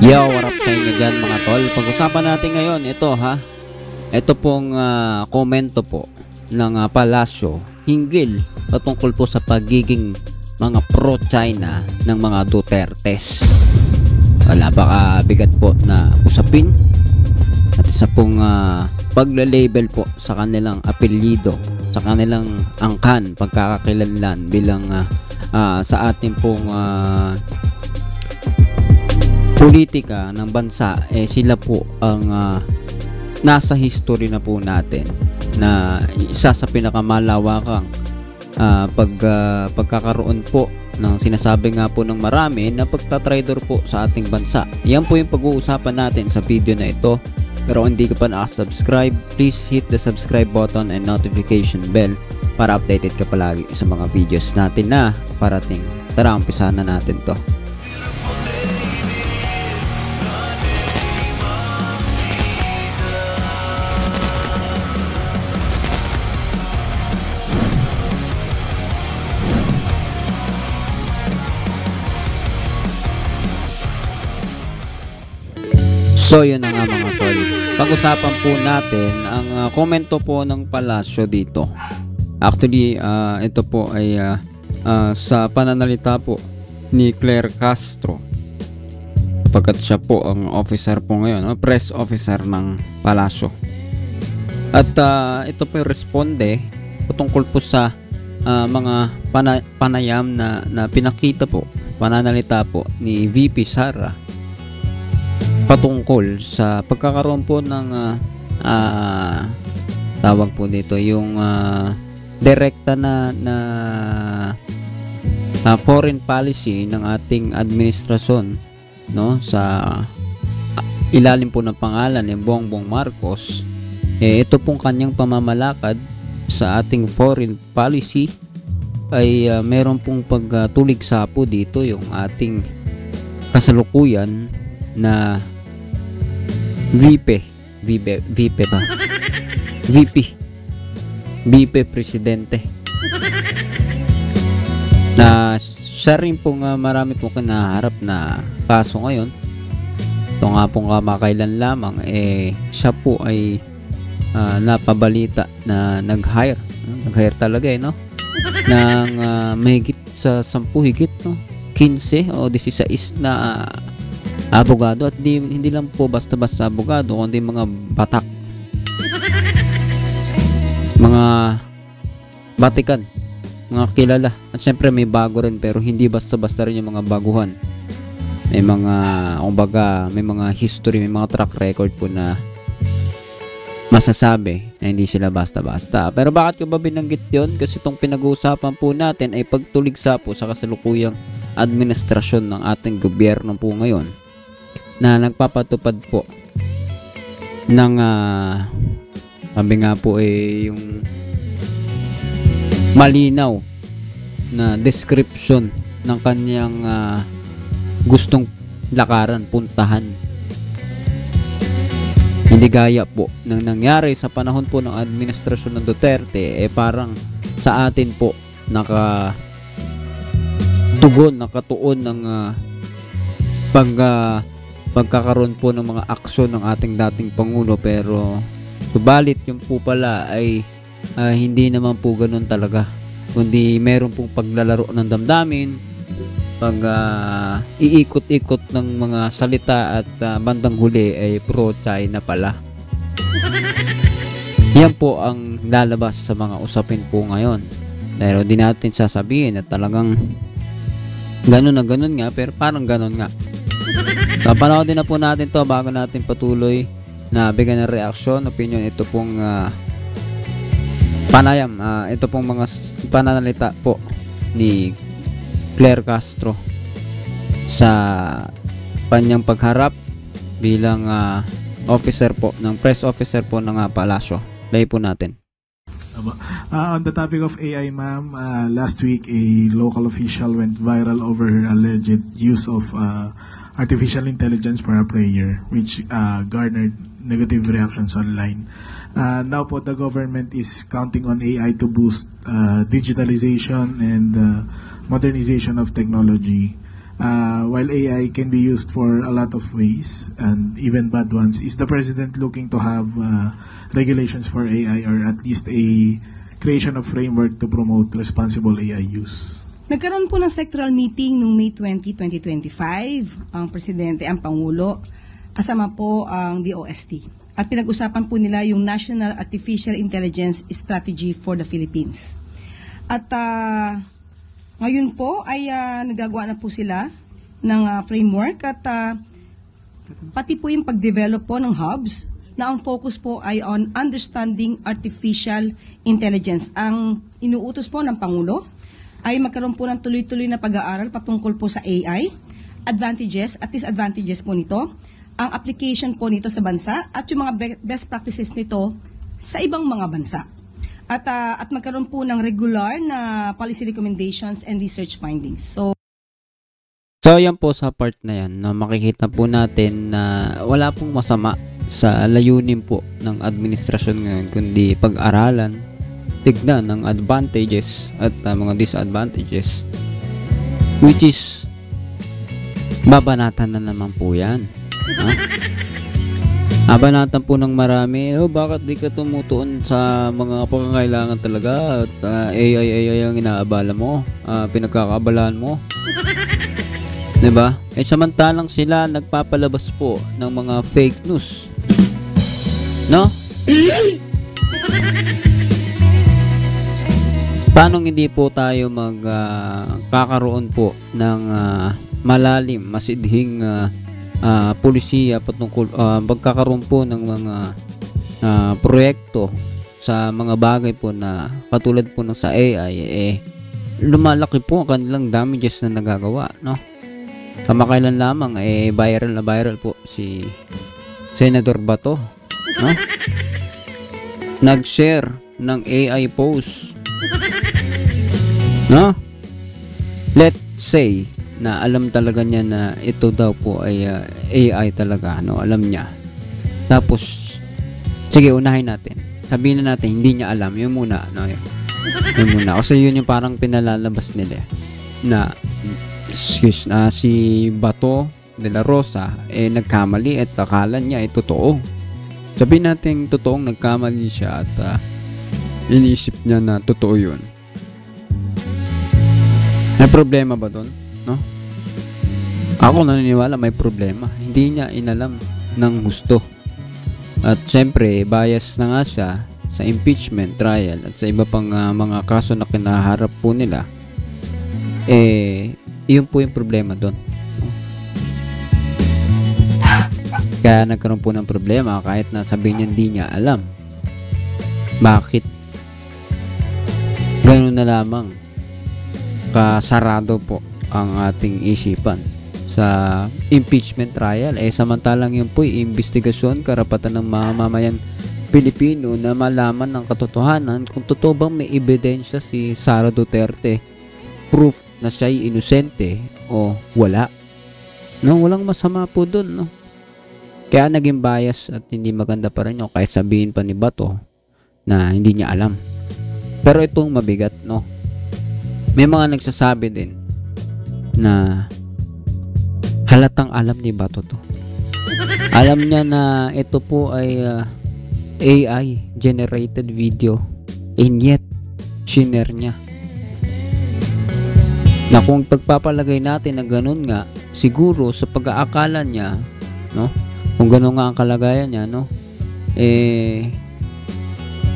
Yo, what up sa inyo dyan mga tol? Pag-usapan natin ngayon, ito ha. Ito pong komento po ng palasyo hinggil patungkol po sa pagiging mga pro-China ng mga Dutertes. Napakabigat po na usapin at isa pong pagla-label po sa kanilang apelyido, sa kanilang angkan, pagkakakilanlan bilang sa ating pong politika ng bansa, sila po ang nasa history na po natin na isa sa pinakamalawakang pagkakaroon po ng sinasabi nga po ng marami na pagtatrader po sa ating bansa. Yan po yung pag-uusapan natin sa video na ito. Pero hindi ka pa nakasubscribe, please hit the subscribe button and notification bell para updated ka palagi sa mga videos natin na parating. Tara, umpisahan na natin to. So yun na nga mga tol, pag-usapan po natin ang komento po ng palasyo dito. Actually ito po ay sa pananalita po ni Claire Castro, pagkat siya po ang officer po ngayon, press officer ng palasyo. At ito po yung responde patungkol po sa mga panayam na pinakita po, pananalita po ni VP Sara patungkol sa pagkakaroon po ng tawag po dito yung direkta na foreign policy ng ating administrasyon, no, sa ilalim po ng pangalan ni Bongbong Marcos. Ito pong kanyang pamamalakad sa ating foreign policy ay meron pong pagtuligsa po dito yung ating kasalukuyan na VP Presidente, na siya rin pong marami pong kinaharap na kaso ngayon. Ito nga pong kamakailan lamang siya po ay napabalita na nag-hire talaga no, ng mahigit sa 10 higit, no, 15 o 16 na abogado, at hindi lang po basta-basta abogado, kundi mga batak, mga batikan, mga kilala. At syempre may bago rin, pero hindi basta-basta rin yung mga baguhan. May mga, kumbaga, may mga history, may mga track record po na masasabi na hindi sila basta-basta. Pero bakit ko ba binanggit yun? Kasi itong pinag-uusapan po natin ay pagtuligsa po sa kasalukuyang administrasyon ng ating gobyerno po ngayon, na nagpapatupad po ng sabi nga po yung malinaw na description ng kanyang gustong lakaran, puntahan. Hindi gaya po ng nangyari sa panahon po ng administrasyon ng Duterte, parang sa atin po nakatuon ng pagkakaroon po ng mga aksyon ng ating dating Pangulo, pero subalit yung po pala ay hindi naman po ganun talaga, kundi meron pong paglalaro ng damdamin, iikot-ikot ng mga salita, at bandang huli ay pro-China pala. Yan po ang lalabas sa mga usapin po ngayon, pero di natin sasabihin na talagang ganun na ganun nga, pero parang ganun nga. Panoodin na po natin to bago natin patuloy na bigyan ng reaksyon, opinion. Ito pong panayam, ito pong mga pananalita po ni Claire Castro sa kanyang pagharap bilang officer po, ng press officer po ng palasyo. Play po natin. On the topic of AI, ma'am, last week a local official went viral over her alleged use of artificial intelligence for a prayer, which garnered negative reactions online. Now po, the government is counting on AI to boost digitalization and modernization of technology. while AI can be used for a lot of ways and even bad ones, is the president looking to have regulations for AI or at least a creation of framework to promote responsible AI use? Nagkaroon po ng sectoral meeting noong May 20, 2025, ang Presidente, ang Pangulo, kasama po ang DOST. At pinag-usapan po nila yung National Artificial Intelligence Strategy for the Philippines. At ngayon po ay nagagawa na po sila ng framework at pati po yung pag-develop po ng hubs na ang focus po ay on understanding artificial intelligence. Ang inuutos po ng Pangulo ay magkaroon po ng tuloy-tuloy na pag-aaral patungkol po sa AI, advantages at disadvantages po nito, ang application po nito sa bansa at yung mga best practices nito sa ibang mga bansa. At magkaroon po ng regular na policy recommendations and research findings. So yan po sa part na yan na makikita po natin na wala pong masama sa layunin po ng administrasyon ngayon kundi pag-aralan, tignan ng advantages at mga disadvantages, which is babanatan na naman po yan. Abanatan po ng marami, bakit di ka tumutuon sa mga pangangailangan talaga at AI ang inaabala mo, pinagkakaabalahan mo, diba? Samantalang sila nagpapalabas po ng mga fake news, no? Paano hindi po tayo magkakaroon po ng malalim, masidhing polisiya patungkol magkakaroon po ng mga proyekto sa mga bagay po na katulad po ng sa AI, lumalaki po ang kanilang damages na nagagawa, no? Kamakailan lamang viral na viral po si Senator Bato, no? Nag-share ng AI post, no? Let's say na alam talaga niya na ito daw po ay AI talaga, no? Alam niya. Tapos sige, unahin natin. Sabihin na natin hindi niya alam. Yun muna, no? Yun muna. Kasi yun yung parang pinalalabas nila na si Bato de la Rosa nagkamali at akala niya totoo. Sabihin natin totoong nagkamali siya at inisip niya na totoo yun. May problema ba doon? No? Ako naniniwala may problema. Hindi niya inalam ng gusto. At syempre, bias na nga siya sa impeachment trial at sa iba pang mga kaso na kinaharap po nila. Iyon po yung problema doon. Kaya nagkaroon po ng problema kahit na sabihin niya hindi niya alam. Bakit? Ganun na lamang kasarado po ang ating isipan sa impeachment trial. Samantalang yun po investigasyon, karapatan ng mamamayan Pilipino na malaman ng katotohanan kung totoo bang may ebidensya si Sara Duterte, proof na siya'y inosente o wala. No, walang masama po dun, no? Kaya naging bias at hindi maganda pa rin yun kahit sabihin pa ni Bato na hindi niya alam. Pero itong mabigat, no? May mga nagsasabi din na halatang alam ni Bato to. Alam niya na ito po ay AI generated video and yet shinare niya. Na kung pagpapalagay natin na ganun nga, siguro sa pag-aakala niya, no? Kung ganun nga ang kalagayan niya, no?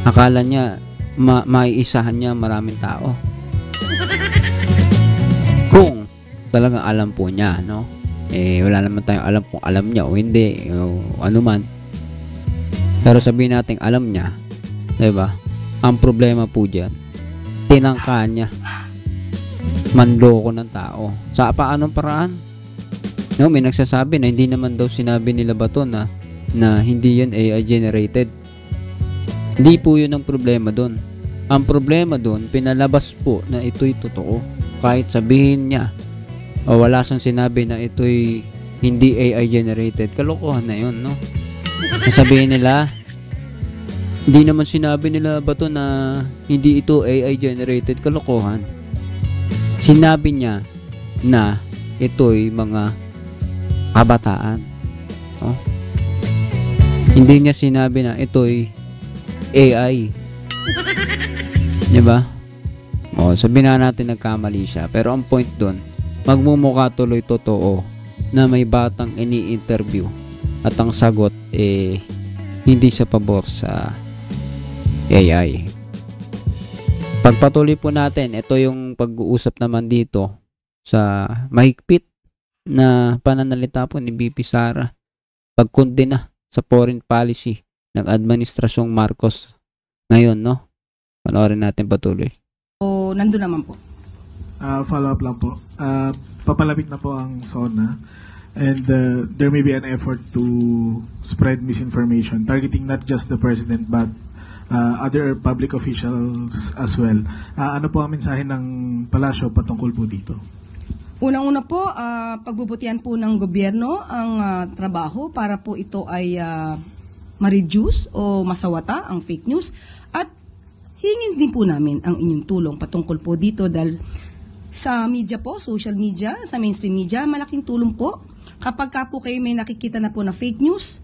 Akala niya maiisahan niya maraming tao. Kung talagang alam po niya, no? Wala naman tayong alam kung alam niya o hindi, o ano man. Pero sabihin natin alam niya, 'di ba? Ang problema po diyan, tinangka niya manloko ng tao. Sa paanong paraan? No, may nagsasabi na hindi naman daw sinabi nila Bato na hindi yan AI generated. Hindi po yun ang problema doon. Ang problema doon, pinalabas po na ito'y totoo. Kahit sabihin niya o wala siyang sinabi na ito'y hindi AI generated, kalokohan na yun, no? Sabihin nila, hindi naman sinabi nila Bato na hindi ito AI generated, kalokohan. Sinabi niya na ito'y mga kabataan. No? Hindi niya sinabi na ito'y AI. Di ba? O, sabihin na natin nagkamali siya. Pero ang point doon, magmumukha tuloy totoo na may batang ini-interview at ang sagot hindi siya pabor sa AI. Pagpatuloy po natin, ito yung pag-uusap naman dito sa mahigpit na pananalita po ni VP Sara pagkondena sa foreign policy ng Administrasyong Marcos ngayon, no? Panoorin natin patuloy. So, nandun naman po. Follow up lang po. Papalapit na po ang SONA and there may be an effort to spread misinformation targeting not just the president but other public officials as well. Ano po ang mensahe ng palasyo patungkol po dito? Unang-una po, pagbubutihan po ng gobyerno ang trabaho para po ito ay ma-reduce o masawata ang fake news at hingin din po namin ang inyong tulong patungkol po dito dahil sa media po, social media, sa mainstream media, malaking tulong po. Kapag ka po kayo may nakikita na po na fake news,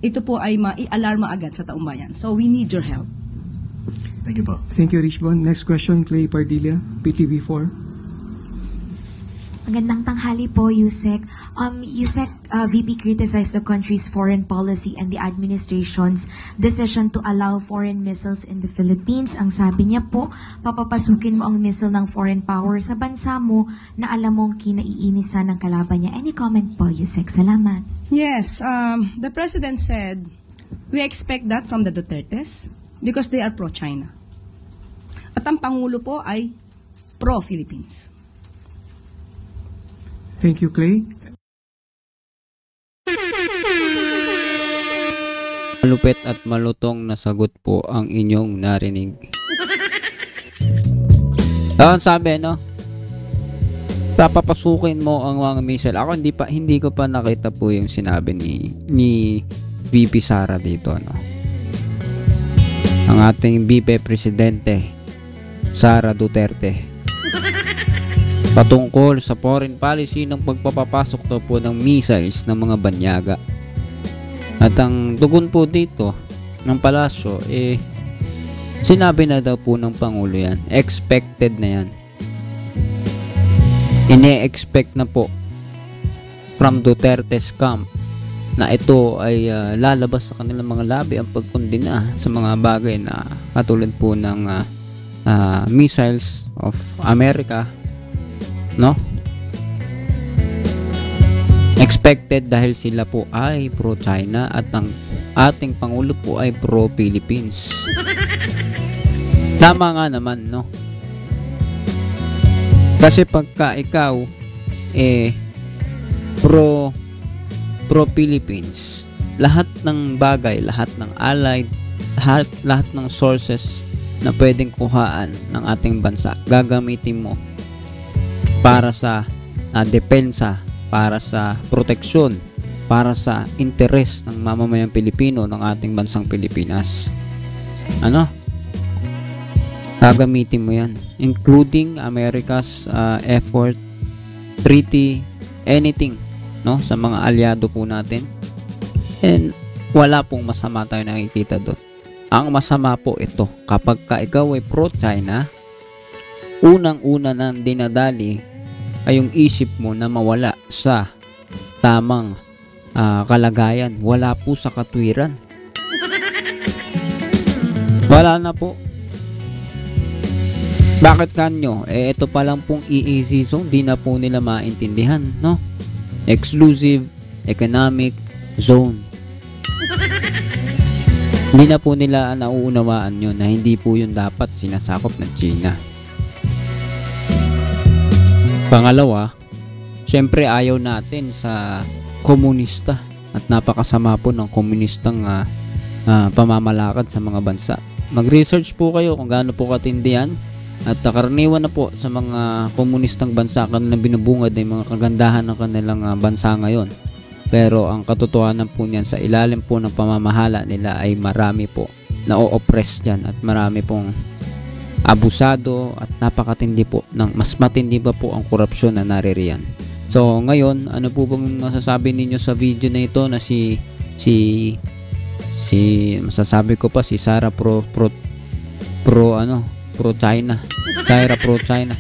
ito po ay mai-alarma agad sa taong bayan. So we need your help. Thank you po. Thank you, Richbon. Next question, Clay Pardilla, PTV4. Magandang tanghali po, Yusek. Yusek, VP criticized the country's foreign policy and the administration's decision to allow foreign missiles in the Philippines. Ang sabi niya po, papapasukin mo ang missile ng foreign power sa bansa mo na alam mong kinaiinisan ng kalaban niya. Any comment po, Yusek? Salamat. Yes, the President said, we expect that from the Dutertes because they are pro-China. At ang Pangulo po ay pro-Philippines. Thank you, Clay. Malupit at malutong na sagot po ang inyong narinig. Ang sabi, no? Papapasukin mo ang mga missile. Ako hindi ko pa nakita po yung sinabi ni VP Sara dito, no? Ang ating VP Presidente Sara Duterte patungkol sa foreign policy ng pagpapapasok daw po ng missiles ng mga banyaga. At ang tugon po dito ng palasyo, sinabi na daw po ng Pangulo yan. Expected na yan. Ine-expect na po from Duterte's camp na ito ay lalabas sa kanilang mga labi ang pagkondena sa mga bagay na katulad po ng missiles of America, no? Expected dahil sila po ay pro-China at ang ating Pangulo po ay pro-Philippines. Tama nga naman, no? Kasi pagka ikaw pro-Philippines, lahat ng bagay, lahat ng allied, lahat ng sources na pwedeng kuhaan ng ating bansa, gagamitin mo para sa depensa, para sa proteksyon, para sa interes ng mamamayang Pilipino ng ating bansang Pilipinas. Ano? Gagamitin mo yan, including America's effort, treaty, anything, no, sa mga aliado po natin. And wala pong masama tayo nakikita doon. Ang masama po ito, kapag ka ikaw ay pro-China, unang-una nang dinadali ay yung isip mo na mawala sa tamang kalagayan. Wala po sa katwiran. Wala na po. Bakit kanyo? Ito pa lang pong EEZ zone, di na po nila maintindihan, no? Exclusive Economic Zone. Hindi na po nila nauunawaan yun na hindi po yun dapat sinasakop ng China. Pangalawa, syempre ayaw natin sa komunista at napakasama po ng komunistang pamamalakad sa mga bansa. Mag-research po kayo kung gaano po katindi yan at karaniwan na po sa mga komunistang bansa kanilang binubungad ng mga kagandahan ng kanilang bansa ngayon. Pero ang katotohanan po niyan sa ilalim po ng pamamahala nila ay marami po na o-oppress dyan at marami pong abusado at napakatindi po ng mas matindi pa po ang korupsyon na naririyan. So ngayon, ano po bang masasabi ninyo sa video na ito na si masasabi ko pa si Sara pro China. Sara pro China.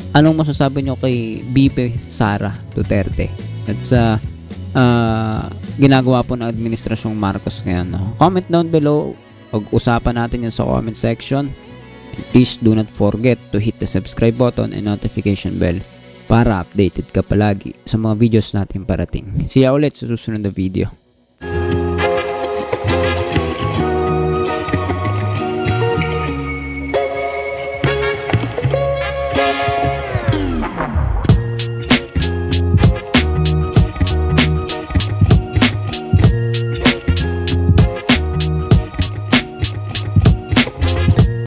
Anong masasabi nyo kay BP Sara Duterte? At sa ginagawa po ng Administrasyong Marcos ngayon. No? Comment down below. Pag-usapan natin yan sa comment section. And please do not forget to hit the subscribe button and notification bell para updated ka palagi sa mga videos natin parating. See ya ulit sa susunod na video.